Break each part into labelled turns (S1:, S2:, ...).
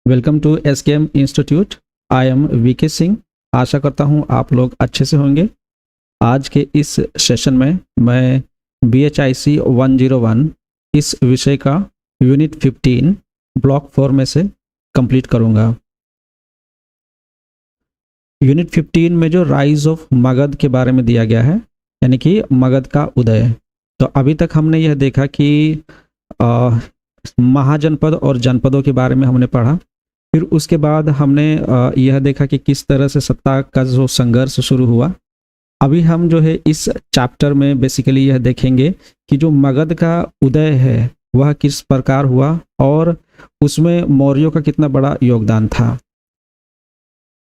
S1: Welcome to SKM institute. I am VK Singh. आशा करता हूं आप लोग अच्छे से होंगे। आज के इस सेशन में मैं BHIC 101 इस विषय का यूनिट 15 ब्लॉक 4 में से कंप्लीट करूंगा। यूनिट 15 में जो राइज ऑफ मगध के बारे में दिया गया है, यानी कि मगध का उदय। तो अभी तक हमने यह देखा कि महाजनपद और जनपदों के बारे में हमने पढ़ा। फिर उसके बाद हमने यह देखा कि किस तरह से सत्ता का जो संघर्ष शुरू हुआ। अभी हम जो है इस चैप्टर में बेसिकली यह देखेंगे कि जो मगध का उदय है वह किस प्रकार हुआ और उसमें मौर्यों का कितना बड़ा योगदान था।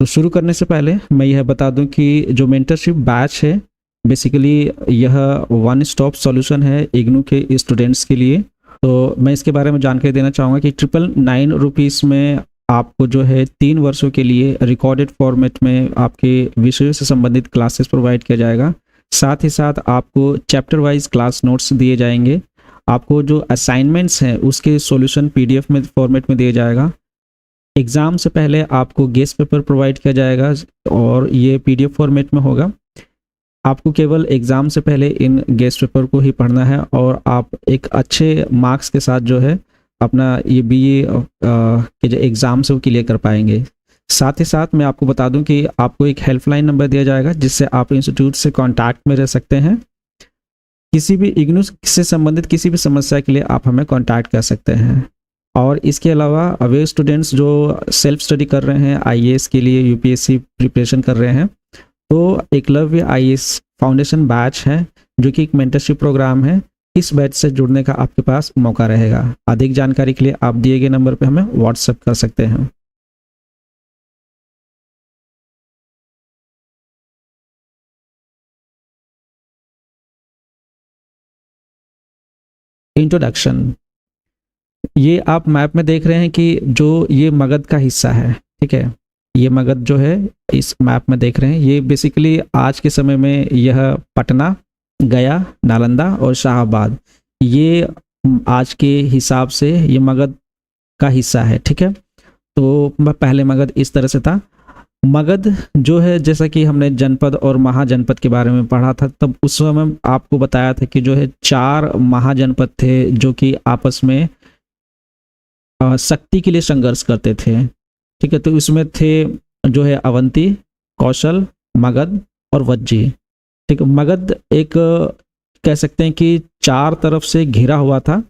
S1: तो शुरू करने से पहले मैं यह बता दूं कि जो मेंटरशिप बैच है बेसिकली यह वन स्टॉप सॉल्यूशन है इग्नू के स्टूडेंट्स के लिए। तो मैं इसके बारे में जानकारी देना चाहूँगा कि 999 रुपीज़ में आपको जो है 3 वर्षों के लिए रिकॉर्डेड फॉर्मेट में आपके विषयों से संबंधित क्लासेस प्रोवाइड किया जाएगा। साथ ही साथ आपको चैप्टर वाइज क्लास नोट्स दिए जाएंगे। आपको जो असाइनमेंट्स हैं उसके सॉल्यूशन PDF में फॉर्मेट में दिया जाएगा। एग्ज़ाम से पहले आपको गेस्ट पेपर प्रोवाइड किया जाएगा और ये PDF फॉर्मेट में होगा। आपको केवल एग्ज़ाम से पहले इन गेस्ट पेपर को ही पढ़ना है और आप एक अच्छे मार्क्स के साथ जो है अपना ये BA के जो एग्ज़ाम से वो क्लियर कर पाएंगे। साथ ही साथ मैं आपको बता दूं कि आपको एक हेल्पलाइन नंबर दिया जाएगा जिससे आप इंस्टीट्यूट से कांटेक्ट में रह सकते हैं। किसी भी इग्नू से संबंधित किसी भी समस्या के लिए आप हमें कांटेक्ट कर सकते हैं। और इसके अलावा वे स्टूडेंट्स जो सेल्फ स्टडी कर रहे हैं IAS के लिए, UPSC प्रिपरेशन कर रहे हैं, तो एकलव्य IAS फाउंडेशन बैच है जो कि एक मेंटरशिप प्रोग्राम है। इस बैच से जुड़ने का आपके पास मौका रहेगा। अधिक जानकारी के लिए आप दिए गए नंबर पर हमें व्हाट्सएप कर सकते हैं। इंट्रोडक्शन। ये आप मैप में देख रहे हैं कि जो ये मगध का हिस्सा है, ठीक है, ये मगध जो है इस मैप में देख रहे हैं, ये बेसिकली आज के समय में यह पटना, गया, नालंदा और शाहाबाद, ये आज के हिसाब से ये मगध का हिस्सा है, ठीक है। तो पहले मगध इस तरह से था। मगध जो है, जैसा कि हमने जनपद और महाजनपद के बारे में पढ़ा था, तब उस समय आपको बताया था कि जो है 4 महाजनपद थे जो कि आपस में शक्ति के लिए संघर्ष करते थे, ठीक है। तो इसमें थे जो है अवंती, कौशल, मगध और वज्जी, ठीक है। मगध एक कह सकते हैं कि 4 तरफ से घिरा हुआ था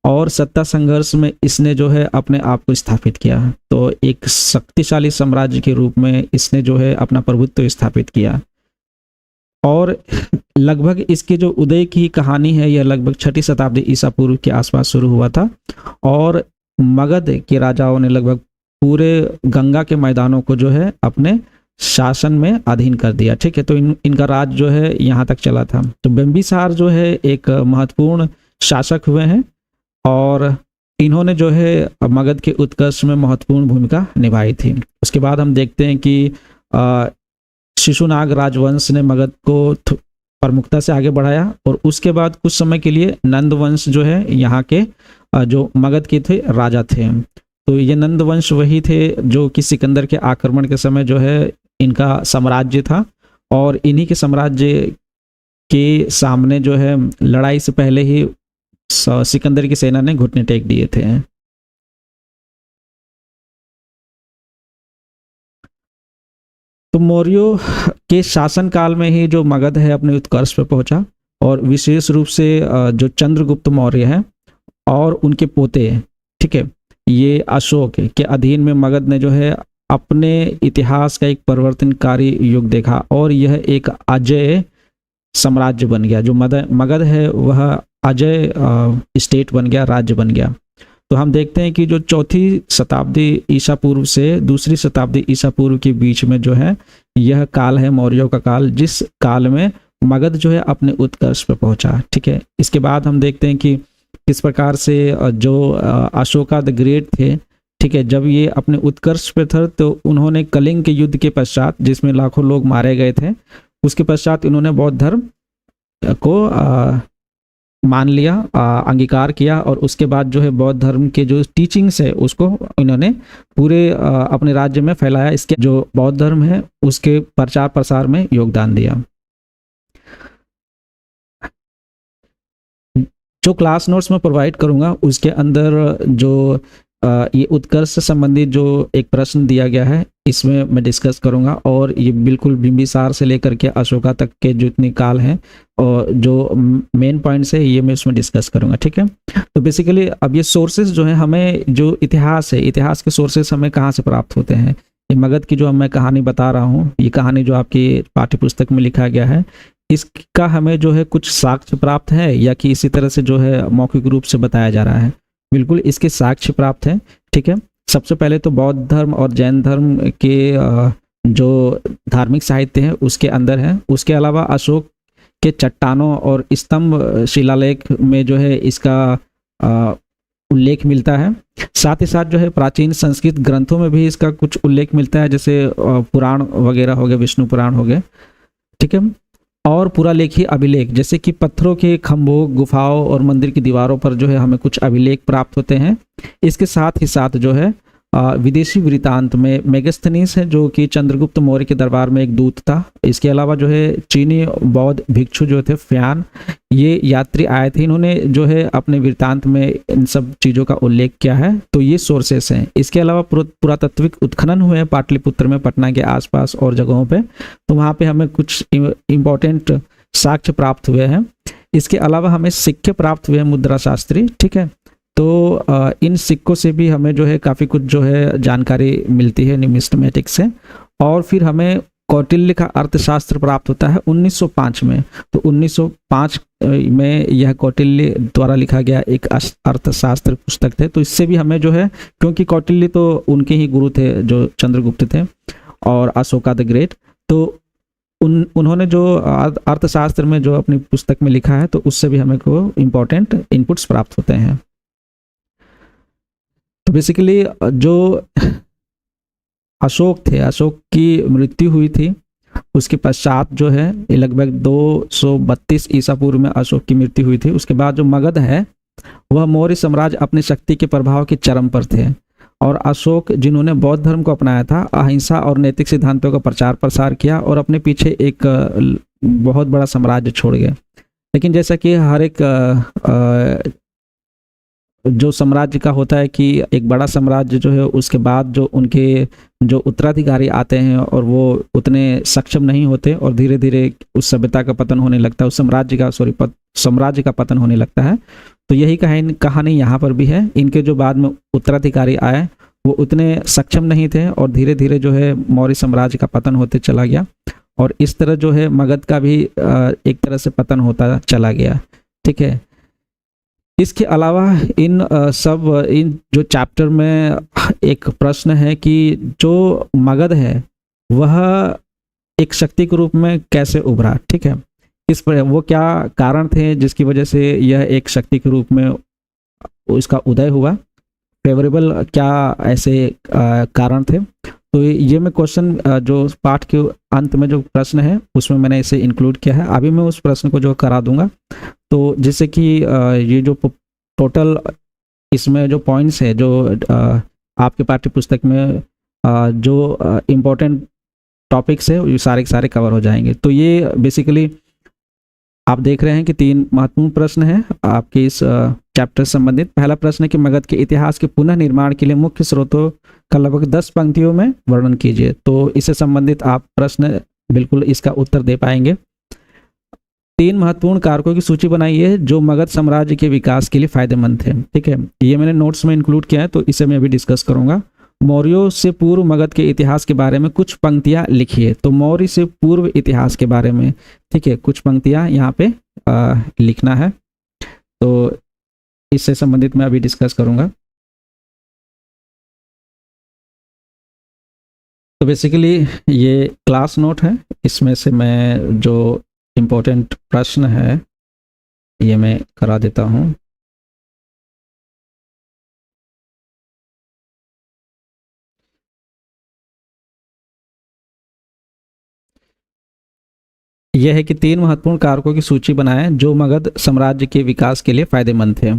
S1: और सत्ता संघर्ष में इसने जो है अपने आप को स्थापित किया। तो एक शक्तिशाली साम्राज्य के रूप में इसने जो है अपना प्रभुत्व स्थापित किया। और लगभग इसके जो उदय की कहानी है यह लगभग 6ठी शताब्दी ईसा पूर्व के आसपास शुरू हुआ था और मगध के राजाओं ने लगभग पूरे गंगा के मैदानों को जो है अपने शासन में अधीन कर दिया, ठीक है। तो इनका राज जो है यहाँ तक चला था। तो बिंबिसार जो है एक महत्वपूर्ण शासक हुए हैं और इन्होंने जो है मगध के उत्कर्ष में महत्वपूर्ण भूमिका निभाई थी। उसके बाद हम देखते हैं कि शिशुनाग राजवंश ने मगध को प्रमुखता से आगे बढ़ाया और उसके बाद कुछ समय के लिए नंद वंश जो है यहाँ के जो मगध के थे राजा थे। तो ये नंद वंश वही थे जो कि सिकंदर के आक्रमण के समय जो है इनका साम्राज्य था और इन्हीं के साम्राज्य के सामने जो है लड़ाई से पहले ही सिकंदर की सेना ने घुटने टेक दिए थे। तो मौर्यों के शासनकाल में ही जो मगध है अपने उत्कर्ष पर पहुंचा और विशेष रूप से जो चंद्रगुप्त मौर्य हैं और उनके पोते, ठीक है, ये अशोक के अधीन में मगध ने जो है अपने इतिहास का एक परिवर्तनकारी युग देखा और यह एक अजय साम्राज्य बन गया। जो मगध है वह अजय स्टेट बन गया, राज्य बन गया। तो हम देखते हैं कि जो 4ठी शताब्दी ईसा पूर्व से 2री शताब्दी ईसा पूर्व के बीच में जो है यह काल है मौर्यों का काल, जिस काल में मगध जो है अपने उत्कर्ष पर पहुंचा, ठीक है। इसके बाद हम देखते हैं कि किस प्रकार से जो अशोका द ग्रेट थे, ठीक है, जब ये अपने उत्कर्ष पे थे तो उन्होंने कलिंग के युद्ध के पश्चात, जिसमें लाखों लोग मारे गए थे, उसके पश्चात इन्होंने बौद्ध धर्म को मान लिया, अंगीकार किया, और उसके बाद जो है बौद्ध धर्म के जो टीचिंग्स है उसको इन्होंने पूरे अपने राज्य में फैलाया। इसके जो बौद्ध धर्म है उसके प्रचार प्रसार में योगदान दिया। जो क्लास नोट्स मैं प्रोवाइड करूंगा उसके अंदर जो ये उत्कर्ष से संबंधित जो एक प्रश्न दिया गया है इसमें मैं डिस्कस करूंगा, और ये बिल्कुल बिंबिसार से लेकर के अशोका तक के जितने काल हैं और जो मेन पॉइंट्स है ये मैं उसमें डिस्कस करूंगा। ठीक है, तो बेसिकली अब ये सोर्सेज जो है, हमें जो इतिहास है, इतिहास के सोर्सेज हमें कहाँ से प्राप्त होते हैं। ये मगध की जो मैं कहानी बता रहा हूँ, ये कहानी जो आपकी पाठ्य पुस्तक में लिखा गया है, इसका हमें जो है कुछ साक्ष्य प्राप्त है या कि इसी तरह से जो है मौखिक रूप से बताया जा रहा है। बिल्कुल इसके साक्ष्य प्राप्त है। ठीक है, सबसे पहले तो बौद्ध धर्म और जैन धर्म के जो धार्मिक साहित्य है उसके अंदर है। उसके अलावा अशोक के चट्टानों और स्तंभ शिलालेख में जो है इसका उल्लेख मिलता है। साथ ही साथ जो है प्राचीन संस्कृत ग्रंथों में भी इसका कुछ उल्लेख मिलता है, जैसे पुराण वगैरह हो गए, विष्णु पुराण हो गए। ठीक है, और पुरालेखी अभिलेख जैसे कि पत्थरों के खंभों, गुफाओं और मंदिर की दीवारों पर जो है हमें कुछ अभिलेख प्राप्त होते हैं। इसके साथ ही साथ जो है विदेशी वृतांत में मेगस्थनीस है जो कि चंद्रगुप्त मौर्य के दरबार में एक दूत था। इसके अलावा जो है चीनी बौद्ध भिक्षु जो थे फ्यान, ये यात्री आए थे, इन्होंने जो है अपने वृतांत में इन सब चीज़ों का उल्लेख किया है। तो ये सोर्सेस हैं। इसके अलावा पुरातात्विक उत्खनन हुए हैं पाटलिपुत्र में, पटना के आसपास और जगहों पे, तो वहाँ पे हमें कुछ इम्पोर्टेंट साक्ष्य प्राप्त हुए हैं। इसके अलावा हमें सिक्के प्राप्त हुए हैं मुद्रा शास्त्री। ठीक है, तो इन सिक्कों से भी हमें जो है काफ़ी कुछ जो है जानकारी मिलती है निमिस्टमेटिक्स से। और फिर हमें कौटिल्य का अर्थशास्त्र प्राप्त होता है 1905 में। तो 1905 में यह कौटिल्य द्वारा लिखा गया एक अर्थशास्त्र पुस्तक थे। तो इससे भी हमें जो है, क्योंकि कौटिल्य तो उनके ही गुरु थे जो चंद्रगुप्त थे और अशोका द ग्रेट, तो उन्होंने जो अर्थशास्त्र में जो अपनी पुस्तक में लिखा है, तो उससे भी हमें को इम्पोर्टेंट इनपुट्स प्राप्त होते हैं। तो बेसिकली जो अशोक थे, अशोक की मृत्यु हुई थी, उसके पश्चात जो है लगभग 232 ईसा पूर्व में अशोक की मृत्यु हुई थी। उसके बाद जो मगध है वह मौर्य साम्राज्य अपनी शक्ति के प्रभाव के चरम पर थे, और अशोक जिन्होंने बौद्ध धर्म को अपनाया था, अहिंसा और नैतिक सिद्धांतों का प्रचार प्रसार किया और अपने पीछे एक बहुत बड़ा साम्राज्य छोड़ गए। लेकिन जैसा कि हर एक जो साम्राज्य का होता है कि एक बड़ा साम्राज्य जो है उसके बाद जो उनके जो उत्तराधिकारी आते हैं और वो उतने सक्षम नहीं होते और धीरे धीरे उस सभ्यता का पतन होने लगता है, उस साम्राज्य का पतन होने लगता है। तो यही कहानी यहाँ पर भी है। इनके जो बाद में उत्तराधिकारी आए वो उतने सक्षम नहीं थे और धीरे धीरे जो है मौर्य साम्राज्य का पतन होते चला गया, और इस तरह जो है मगध का भी एक तरह से पतन होता चला गया। ठीक है, इसके अलावा इन जो चैप्टर में एक प्रश्न है कि जो मगध है वह एक शक्ति के रूप में कैसे उभरा। ठीक है, इस पर वो क्या कारण थे जिसकी वजह से यह एक शक्ति के रूप में उसका उदय हुआ, फेवरेबल क्या ऐसे कारण थे। तो ये मैं क्वेश्चन जो पाठ के अंत में जो प्रश्न है उसमें मैंने इसे इंक्लूड किया है। अभी मैं उस प्रश्न को जो करा दूंगा, तो जिससे कि ये जो टोटल इसमें जो पॉइंट्स है जो आपके पाठ्य पुस्तक में जो इम्पोर्टेंट टॉपिक्स है ये सारे के सारे कवर हो जाएंगे। तो ये बेसिकली आप देख रहे हैं कि 3 महत्वपूर्ण प्रश्न हैं आपके इस चैप्टर से संबंधित। पहला प्रश्न है कि मगध के इतिहास के पुनः निर्माण के लिए मुख्य स्रोतों का लगभग 10 पंक्तियों में वर्णन कीजिए। तो इससे संबंधित आप प्रश्न बिल्कुल इसका उत्तर दे पाएंगे। 3 महत्वपूर्ण कारकों की सूची बनाई है जो मगध साम्राज्य के विकास के लिए फायदेमंद थे। ठीक है, ये मैंने नोट्स में इंक्लूड किया है, तो इसे मैं अभी डिस्कस करूंगा। मौर्यों से पूर्व मगध के इतिहास के बारे में कुछ पंक्तियां लिखिए। तो मौर्य से पूर्व इतिहास के बारे में, ठीक है, कुछ पंक्तियां यहाँ पे लिखना है। तो इससे संबंधित मैं अभी डिस्कस करूंगा। तो बेसिकली ये क्लास नोट है, इसमें से मैं जो इम्पोर्टेंट प्रश्न है ये मैं करा देता हूँ। यह है कि 3 महत्वपूर्ण कारकों की सूची बनाएं जो मगध साम्राज्य के विकास के लिए फायदेमंद थे।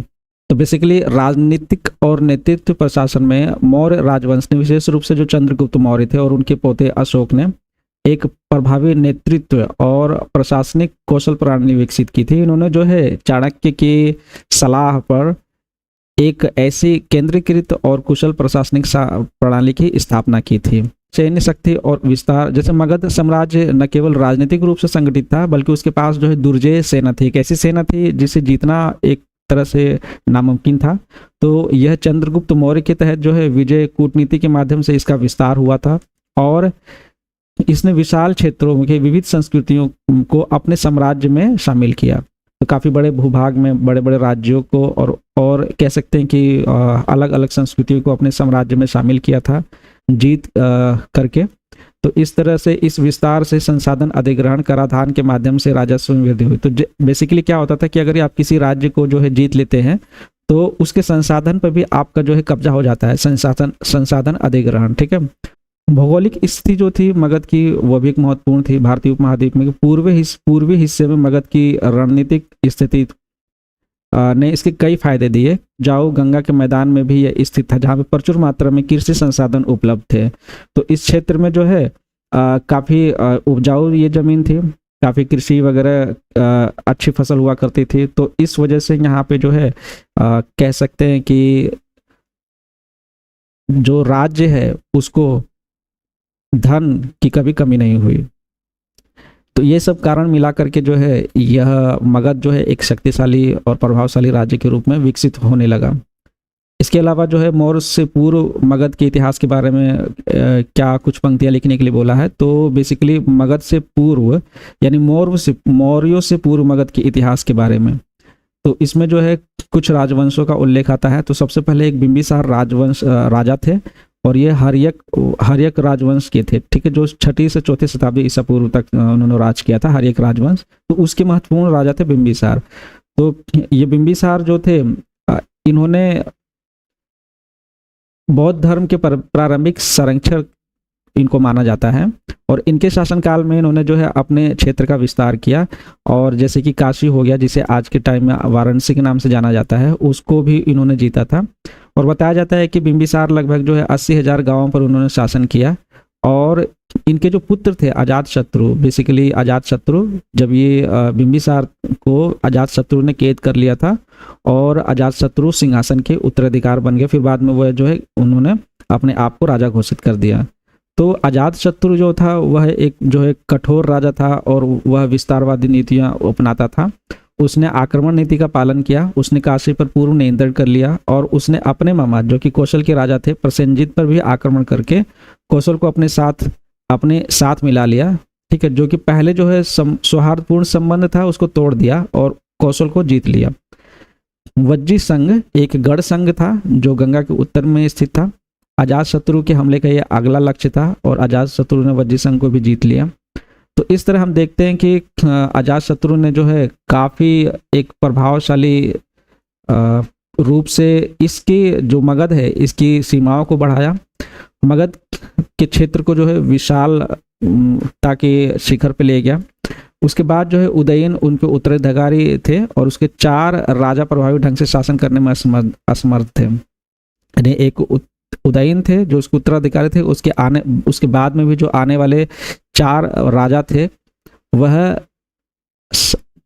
S1: तो बेसिकली राजनीतिक और नेतृत्व प्रशासन में मौर्य राजवंश ने, विशेष रूप से जो चंद्रगुप्त मौर्य थे और उनके पोते अशोक ने, एक प्रभावी नेतृत्व और प्रशासनिक कौशल प्रणाली विकसित की थी। इन्होंने जो है चाणक्य की सलाह पर एक ऐसी केंद्रीकृत और कुशल प्रशासनिक प्रणाली की स्थापना की थी। सैन्य शक्ति और विस्तार, जैसे मगध साम्राज्य न केवल राजनीतिक रूप से संगठित था बल्कि उसके पास जो है दुर्जेय सेना थी, एक ऐसी सेना थी जिसे जीतना एक तरह से नामुमकिन था। तो यह चंद्रगुप्त मौर्य के तहत जो है विजय कूटनीति के माध्यम से इसका विस्तार हुआ था और इसने विशाल क्षेत्रों के विविध संस्कृतियों को अपने साम्राज्य में शामिल किया। तो काफ़ी बड़े भूभाग में बड़े बड़े राज्यों को और कह सकते हैं कि अलग अलग संस्कृतियों को अपने साम्राज्य में शामिल किया था जीत करके। तो इस तरह से इस विस्तार से संसाधन अधिग्रहण कराधान के माध्यम से राजस्व में वृद्धि हुई। तो बेसिकली क्या होता था कि अगर आप किसी राज्य को जो है जीत लेते हैं तो उसके संसाधन पर भी आपका जो है कब्जा हो जाता है, संसाधन अधिग्रहण। ठीक है। भौगोलिक स्थिति जो थी मगध की वो भी एक महत्वपूर्ण थी। भारतीय उपमहाद्वीप में पूर्वी हिस्से में मगध की रणनीतिक स्थिति ने इसके कई फायदे दिए। जाओ गंगा के मैदान में भी यह स्थित था जहाँ पे प्रचुर मात्रा में कृषि संसाधन उपलब्ध थे। तो इस क्षेत्र में जो है काफ़ी उपजाऊ ये जमीन थी, काफ़ी कृषि वगैरह अच्छी फसल हुआ करती थी। तो इस वजह से यहाँ पे जो है कह सकते हैं कि जो राज्य है उसको धन की कभी कमी नहीं हुई। तो ये सब कारण मिला करके जो है यह मगध जो है एक शक्तिशाली और प्रभावशाली राज्य के रूप में विकसित होने लगा। इसके अलावा जो है मौर्य से पूर्व मगध के इतिहास के बारे में क्या कुछ पंक्तियां लिखने के लिए बोला है। तो बेसिकली मगध से पूर्व यानी मौर्यों से पूर्व मगध के इतिहास के बारे में, तो इसमें जो है कुछ राजवंशों का उल्लेख आता है। तो सबसे पहले एक बिंबिसार राजवंश राजा थे और ये हर्यक राजवंश के थे। ठीक है, जो 6ठी से 4ठी शताब्दी ईसा पूर्व तक उन्होंने राज किया था, हर्यक राजवंश। तो उसके महत्वपूर्ण राजा थे बिंबिसार। तो ये बिंबिसार जो थे इन्होंने बौद्ध धर्म के प्रारंभिक संरक्षक इनको माना जाता है और इनके शासनकाल में इन्होंने जो है अपने क्षेत्र का विस्तार किया और जैसे कि काशी हो गया, जिसे आज के टाइम में वाराणसी के नाम से जाना जाता है, उसको भी इन्होंने जीता था। और बताया जाता है कि बिंबिसार लगभग जो है 80,000 गांवों पर उन्होंने शासन किया। और इनके जो पुत्र थे अजातशत्रु, बेसिकली अजातशत्रु, जब ये बिंबिसार को अजातशत्रु ने कैद कर लिया था और अजातशत्रु सिंहासन के उत्तराधिकार बन गए। फिर बाद में वह जो है उन्होंने अपने आप को राजा घोषित कर दिया। तो अजातशत्रु जो था वह एक जो है कठोर राजा था और वह विस्तारवादी नीतियां अपनाता था। उसने आक्रमण नीति का पालन किया, उसने काशी पर पूर्व नियंत्रण कर लिया और उसने अपने मामा जो कि कौशल के राजा थे प्रसेनजीत पर भी आक्रमण करके कौशल को अपने साथ मिला लिया। ठीक है, जो कि पहले जो है सौहार्दपूर्ण संबंध था उसको तोड़ दिया और कौशल को जीत लिया। वज्जी संघ एक गढ़ संघ था जो गंगा के उत्तर में स्थित था। अजातशत्रु के हमले का यह अगला लक्ष्य था और अजातशत्रु ने वज्जी संघ को भी जीत लिया। तो इस तरह हम देखते हैं कि अजातशत्रु ने जो है काफ़ी एक प्रभावशाली रूप से इसकी जो मगध है इसकी सीमाओं को बढ़ाया। मगध के क्षेत्र को जो है विशालता के शिखर पे ले गया। उसके बाद जो है उदयन उनके उत्तराधिकारी थे और उसके 4 राजा प्रभावी ढंग से शासन करने में असमर्थ थे। यानी एक उदयन थे जो उसके उत्तराधिकारी थे, उसके बाद में भी जो आने वाले 4 राजा थे वह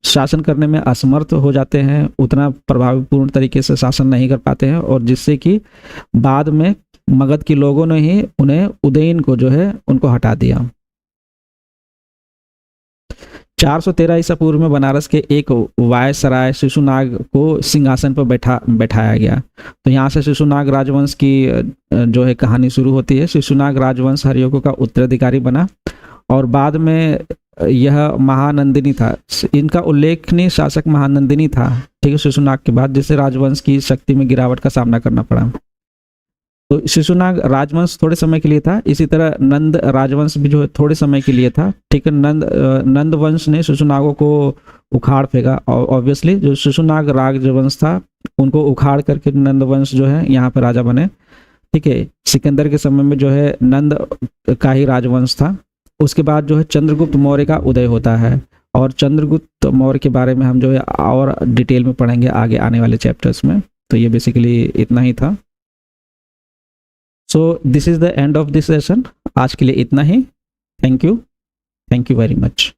S1: शासन करने में असमर्थ हो जाते हैं, उतना प्रभावपूर्ण तरीके से शासन नहीं कर पाते हैं और जिससे कि बाद में मगध के लोगों ने ही उन्हें उदयन को जो है उनको हटा दिया। 413 ईसा पूर्व में बनारस के एक वायसराय शिशुनाग को सिंहासन पर बैठाया गया। तो यहाँ से शिशुनाग राजवंश की जो है कहानी शुरू होती है। शिशुनाग राजवंश हर्यकों का उत्तराधिकारी बना और बाद में यह महानंदिनी था। इनका उल्लेखनीय शासक महानंदिनी था, ठीक है, शिशुनाग के बाद, जिससे राजवंश की शक्ति में गिरावट का सामना करना पड़ा। तो शिशुनाग राजवंश थोड़े समय के लिए था। इसी तरह नंद राजवंश भी जो है थोड़े समय के लिए था। ठीक है, नंद वंश ने शिशुनागों को उखाड़ फेंका और ऑब्वियसली जो शिशुनाग राजवंश था उनको उखाड़ करके नंद वंश जो है यहाँ पर राजा बने। ठीक है, सिकंदर के समय में जो है नंद का ही राजवंश था। उसके बाद जो है चंद्रगुप्त मौर्य का उदय होता है और चंद्रगुप्त मौर्य के बारे में हम जो है और डिटेल में पढ़ेंगे आगे आने वाले चैप्टर्स में। तो ये बेसिकली इतना ही था। So this is the end of this session. आज के लिए इतना ही। Thank you very much.